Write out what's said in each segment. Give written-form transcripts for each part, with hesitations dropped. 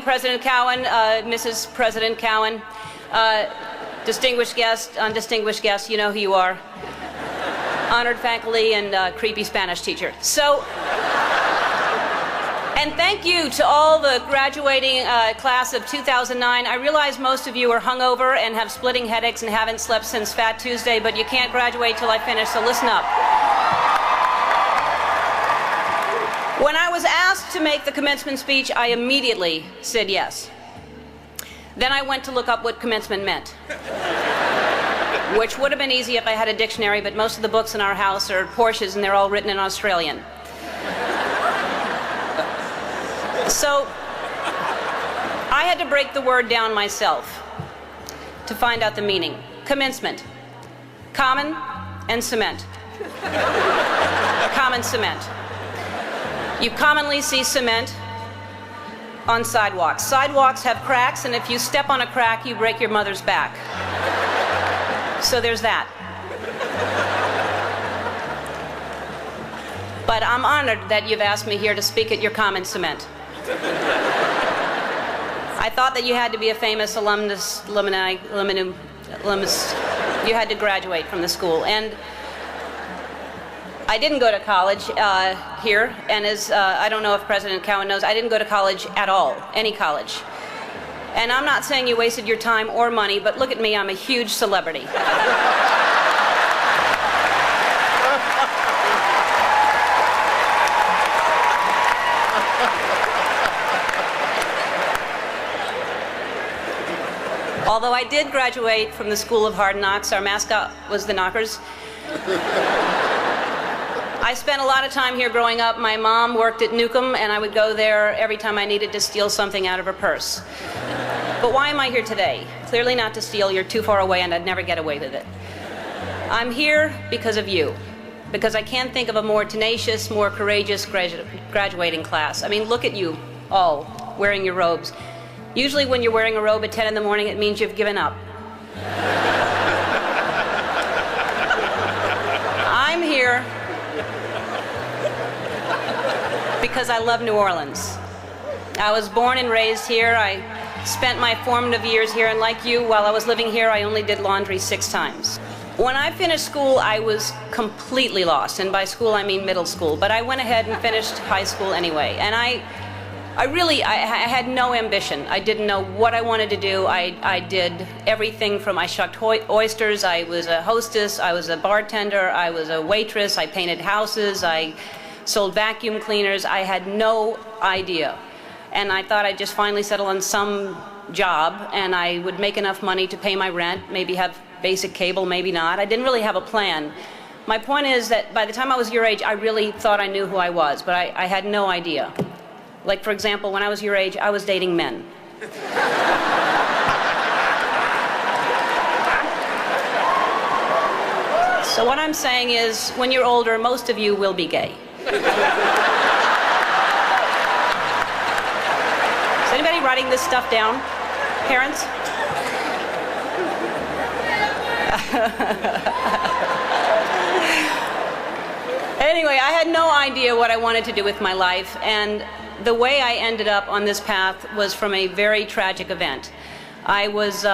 President Cowen, Mrs. President Cowen, distinguished guest, undistinguished guest, you know who you are. Honored faculty and creepy Spanish teacher. So, and thank you to all the graduating class of 2009. I realize most of you are hungover and have splitting headaches and haven't slept since Fat Tuesday, but you can't graduate till I finish, so listen up. When I was asked to make the commencement speech, I immediately said yes. Then I went to look up what commencement meant, which would have been easy if I had a dictionary, but most of the books in our house are Porsches and they're all written in Australian. So I had to break the word down myself to find out the meaning. Commencement, common and cement. Common cement. You commonly see cement on sidewalks. Sidewalks have cracks, and if you step on a crack, you break your mother's back. So there's that. But I'm honored that you've asked me here to speak at your common cement. I thought that you had to be a famous alumnus. You had to graduate from the school. And I didn't go to college here, and as I don't know if President Cowen knows, I didn't go to college at all, any college. And I'm not saying you wasted your time or money, but look at me, I'm a huge celebrity. Although I did graduate from the School of Hard Knocks, our mascot was the Knockers. I spent a lot of time here growing up. My mom worked at Newcomb, and I would go there every time I needed to steal something out of her purse. But why am I here today? Clearly not to steal. You're too far away, and I'd never get away with it. I'm here because of you, because I can't think of a more tenacious, more courageous graduating class. I mean, look at you all wearing your robes. Usually when you're wearing a robe at 10 in the morning, it means you've given up. I'm here because I love New Orleans. I was born and raised here. I spent my formative years here, and like you, while I was living here, I only did laundry 6 times. When I finished school, I was completely lost, and by school I mean middle school, but I went ahead and finished high school anyway, and I had no ambition. I didn't know what I wanted to do. I did everything from I shucked oysters, I was a hostess, I was a bartender, I was a waitress, I painted houses, I sold vacuum cleaners. I had no idea. And I thought I'd just finally settle on some job and I would make enough money to pay my rent, maybe have basic cable, maybe not. I didn't really have a plan. My point is that by the time I was your age, I really thought I knew who I was, but I had no idea. Like, for example, when I was your age, I was dating men. So what I'm saying is, when you're older, most of you will be gay. Is anybody writing this stuff down? Parents? Anyway, I had no idea what I wanted to do with my life, and the way I ended up on this path was from a very tragic event. I was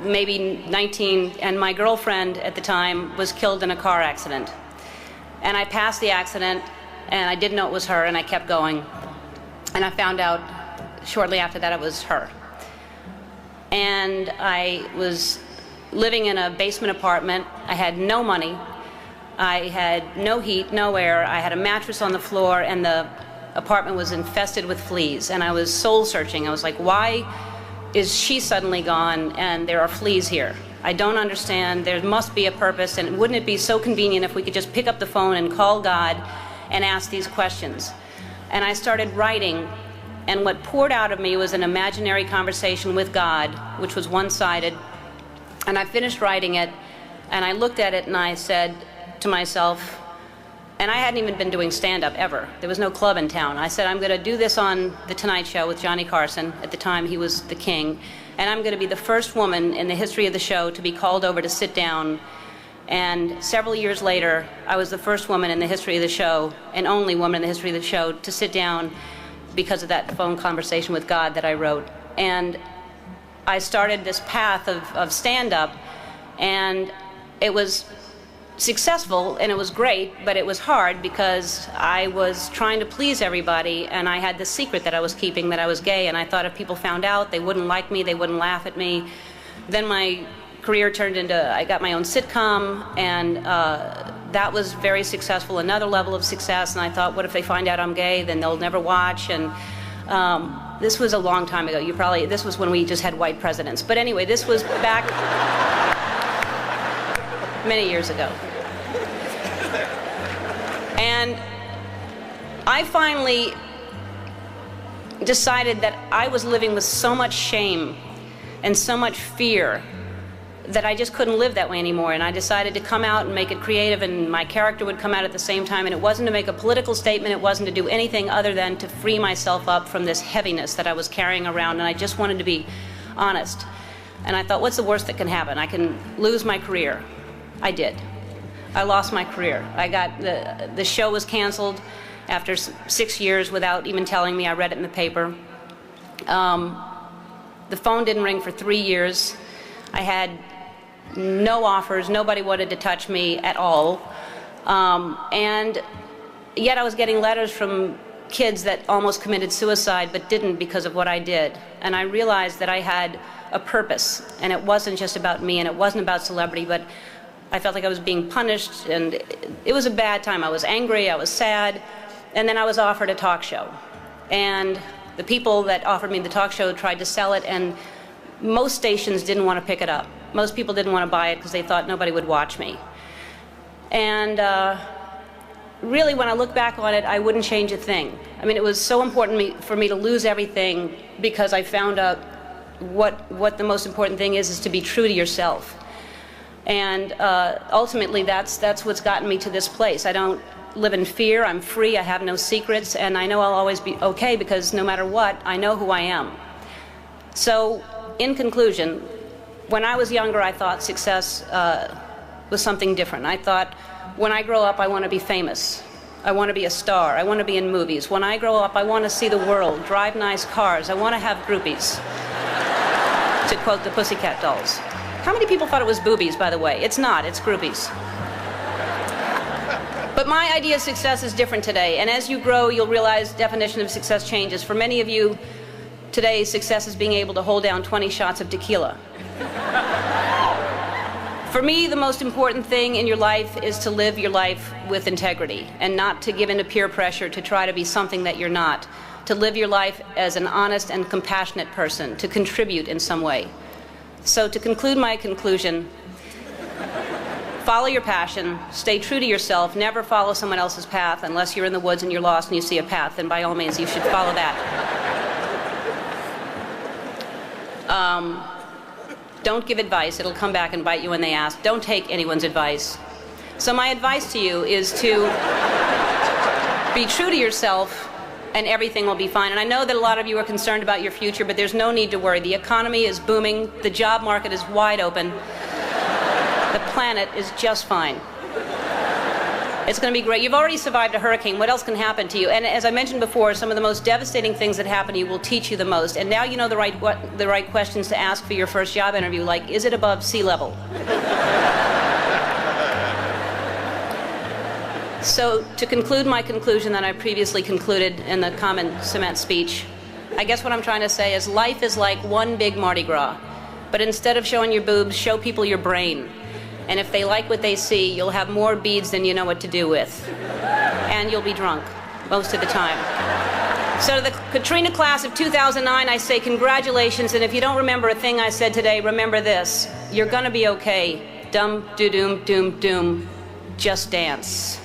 maybe 19, and my girlfriend at the time was killed in a car accident. And I passed the accident, and I didn't know it was her, and I kept going. And I found out shortly after that it was her. And I was living in a basement apartment. I had no money. I had no heat, no air. I had a mattress on the floor, and the apartment was infested with fleas. And I was soul searching. I was like, why is she suddenly gone and there are fleas here? I don't understand. There must be a purpose, and wouldn't it be so convenient if we could just pick up the phone and call God and ask these questions? And I started writing, and what poured out of me was an imaginary conversation with God, which was one-sided. And I finished writing it, and I looked at it and I said to myself, and I hadn't even been doing stand-up ever. There was no club in town. I said, I'm going to do this on The Tonight Show with Johnny Carson. At the time, he was the king. And I'm going to be the first woman in the history of the show to be called over to sit down. And several years later, I was the first woman in the history of the show, and only woman in the history of the show, to sit down because of that phone conversation with God that I wrote. And I started this path of stand-up, and it was successful and it was great, but it was hard because I was trying to please everybody, and I had the secret that I was keeping that I was gay, and I thought if people found out, they wouldn't like me, they wouldn't laugh at me. Then my career turned into, I got my own sitcom, and that was very successful, another level of success, and I thought, what if they find out I'm gay, then they'll never watch. And this was a long time ago. This was when we just had white presidents. But anyway, this was back many years ago. And I finally decided that I was living with so much shame and so much fear that I just couldn't live that way anymore. And I decided to come out and make it creative, and my character would come out at the same time. And it wasn't to make a political statement. It wasn't to do anything other than to free myself up from this heaviness that I was carrying around. And I just wanted to be honest. And I thought, what's the worst that can happen? I can lose my career. I did. I lost my career. I got the show was canceled after 6 years without even telling me. I read it in the paper. The phone didn't ring for 3 years. I had no offers. Nobody wanted to touch me at all. And yet I was getting letters from kids that almost committed suicide but didn't because of what I did. And I realized that I had a purpose, and it wasn't just about me, and it wasn't about celebrity, but I felt like I was being punished, and it was a bad time. I was angry, I was sad, and then I was offered a talk show. And the people that offered me the talk show tried to sell it, and most stations didn't want to pick it up. Most people didn't want to buy it because they thought nobody would watch me. And really, when I look back on it, I wouldn't change a thing. I mean, it was so important for me to lose everything because I found out what the most important thing is to be true to yourself. And ultimately, that's what's gotten me to this place. I don't live in fear. I'm free. I have no secrets. And I know I'll always be okay because no matter what, I know who I am. So, in conclusion, when I was younger, I thought success was something different. I thought, when I grow up, I want to be famous. I want to be a star. I want to be in movies. When I grow up, I want to see the world, drive nice cars. I want to have groupies, to quote the Pussycat Dolls. How many people thought it was boobies, by the way? It's not, it's groupies. But my idea of success is different today, and as you grow, you'll realize the definition of success changes. For many of you, today, success is being able to hold down 20 shots of tequila. For me, the most important thing in your life is to live your life with integrity and not to give in to peer pressure to try to be something that you're not. To live your life as an honest and compassionate person, to contribute in some way. So to conclude my conclusion, follow your passion, stay true to yourself, never follow someone else's path unless you're in the woods and you're lost and you see a path, then by all means you should follow that. Don't give advice, it'll come back and bite you when they ask. Don't take anyone's advice. So my advice to you is to be true to yourself, and everything will be fine. And I know that a lot of you are concerned about your future, but there's no need to worry. The economy is booming, the job market is wide open, the planet is just fine. It's going to be great. You've already survived a hurricane. What else can happen to you? And as I mentioned before, some of the most devastating things that happen to you will teach you the most. And now you know the right questions to ask for your first job interview, like, is it above sea level? So to conclude my conclusion that I previously concluded in the Commencement speech, I guess what I'm trying to say is life is like one big Mardi Gras. But instead of showing your boobs, show people your brain. And if they like what they see, you'll have more beads than you know what to do with. And you'll be drunk most of the time. So to the Katrina Class of 2009, I say congratulations. And if you don't remember a thing I said today, remember this. You're gonna be okay. Dum, do, doom, doom, doom. Just dance.